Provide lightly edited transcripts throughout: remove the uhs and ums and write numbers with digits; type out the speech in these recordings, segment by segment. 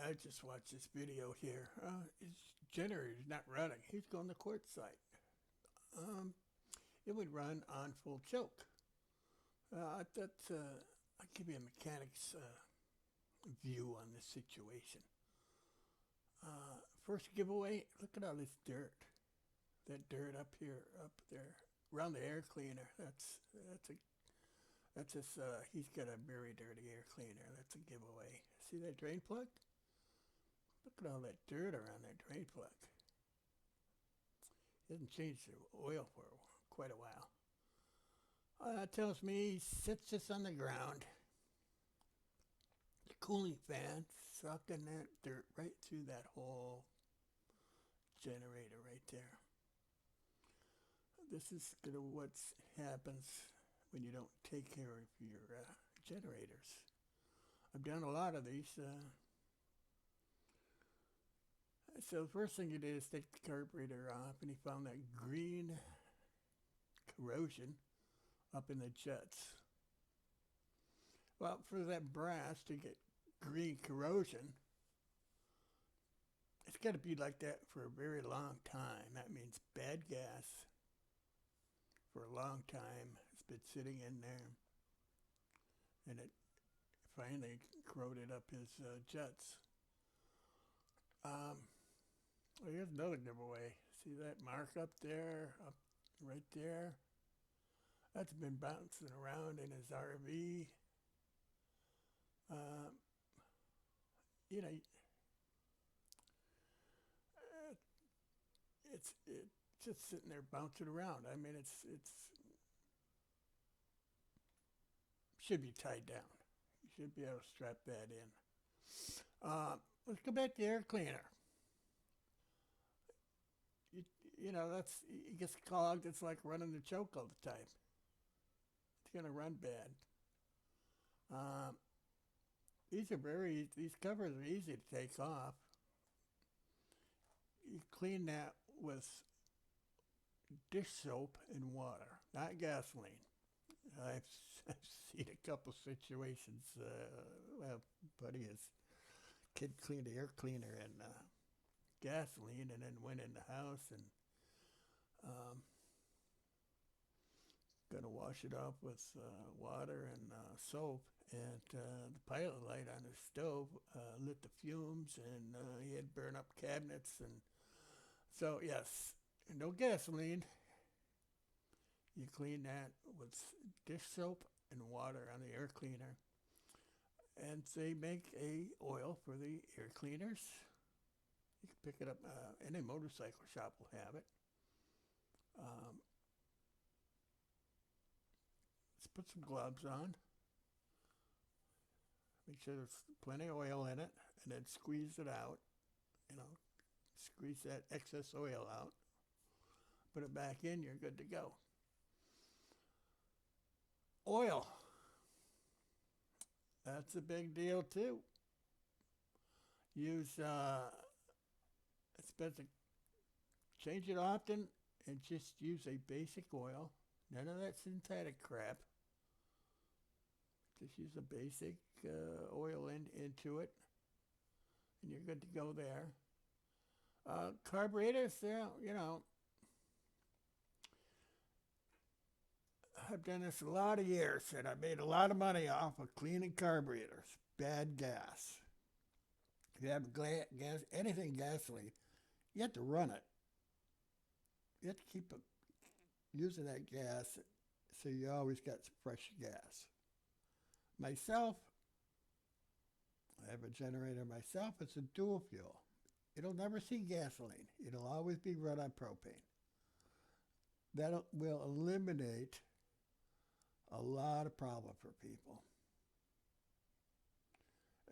I just watched this video here. His generator's not running. He's going to quartzite. Um, it would run on full choke. I thought I'd give you a mechanic's view on this situation. First giveaway, look at all this dirt. That dirt up here, up there, around the air cleaner. That's just he's got a very dirty air cleaner. That's a giveaway. See that drain plug? Look at all that dirt around that drain plug. He hasn't changed the oil for quite a while. That tells me he sits this on the ground. The cooling fan sucking that dirt right through that whole generator right there. This is what happens when you don't take care of your generators. I've done a lot of these. So the first thing you do is take the carburetor off, and he found that green corrosion up in the jets. Well, for that brass to get green corrosion, it's got to be like that for a very long time. That means bad gas for a long time. It's been sitting in there, and it finally corroded up his jets. Well, here's another giveaway. See that mark up there, up right there? That's been bouncing around in his RV. Um, you know, it's just sitting there bouncing around. I mean, it's should be tied down. You should be able to strap that in. Let's go back to the air cleaner. You know, it gets clogged. It's like running the choke all the time. It's gonna run bad. Um, these covers are easy to take off. You clean that with dish soap and water, not gasoline. I've seen a couple situations. Well, buddy, his kid cleaned the air cleaner in gasoline and then went in the house and um, gonna wash it off with water and soap. And the pilot light on the stove lit the fumes, and he had burned up cabinets. And so, yes, no gasoline. You clean that with dish soap and water on the air cleaner. And they make a oil for the air cleaners. You can pick it up. Any motorcycle shop will have it. Um, let's put some gloves on. Make sure there's plenty of oil in it, and then squeeze it out. You know, squeeze that excess oil out. Put it back in. You're good to go. Oil. That's a big deal too. Use it's best to change it often and just use a basic oil. None of that synthetic crap. Just use a basic oil into it, and you're good to go there. Carburetors, you know, I've done this a lot of years, and I made a lot of money off of cleaning carburetors. Bad gas. If you have gas, anything gasoline, you have to run it. You have to keep using that gas so you always got fresh gas. Myself, I have a generator myself. It's a dual fuel. It'll never see gasoline. It'll always be run on propane. That will eliminate a lot of problem for people.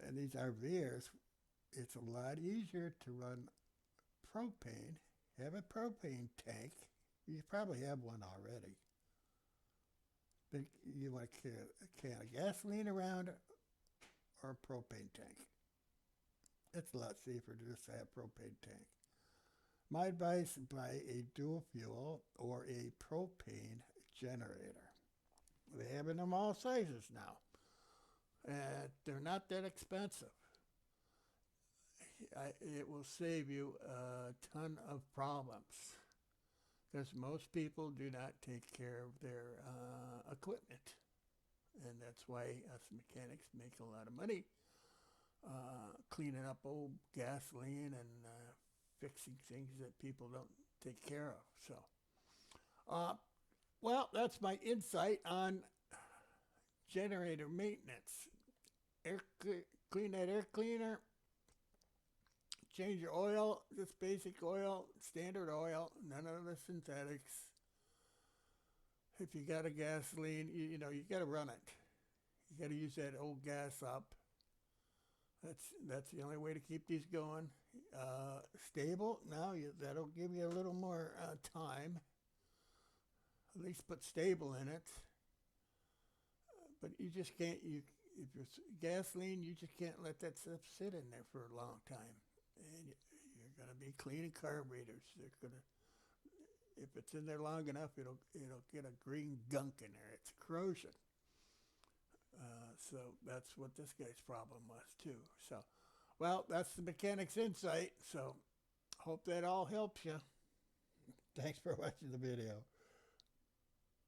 And these RVers, it's a lot easier to run propane. Have a propane tank. You probably have one already. But you want a can of gasoline around it or a propane tank. It's a lot safer to just have a propane tank. My advice, buy a dual fuel or a propane generator. They have them in all sizes now. And they're not that expensive. it will save you a ton of problems. Because most people do not take care of their equipment. And that's why us mechanics make a lot of money cleaning up old gasoline and fixing things that people don't take care of. So, uh, well, that's my insight on generator maintenance. Air, clean that air cleaner, change your oil, just basic oil, standard oil, none of the synthetics. If you got a gasoline, you got to run it. You got to use that old gas up. That's the only way to keep these going. Stable. Now that'll give you a little more time. At least put stable in it. But you just can't. If it's gasoline, you just can't let that stuff sit in there for a long time. And you're gonna be cleaning carburetors. They're gonna. If it's in there long enough, it'll get a green gunk in there. It's corrosion. So that's what this guy's problem was too. So, well, that's the mechanic's insight. So, hope that all helps you. Thanks for watching the video.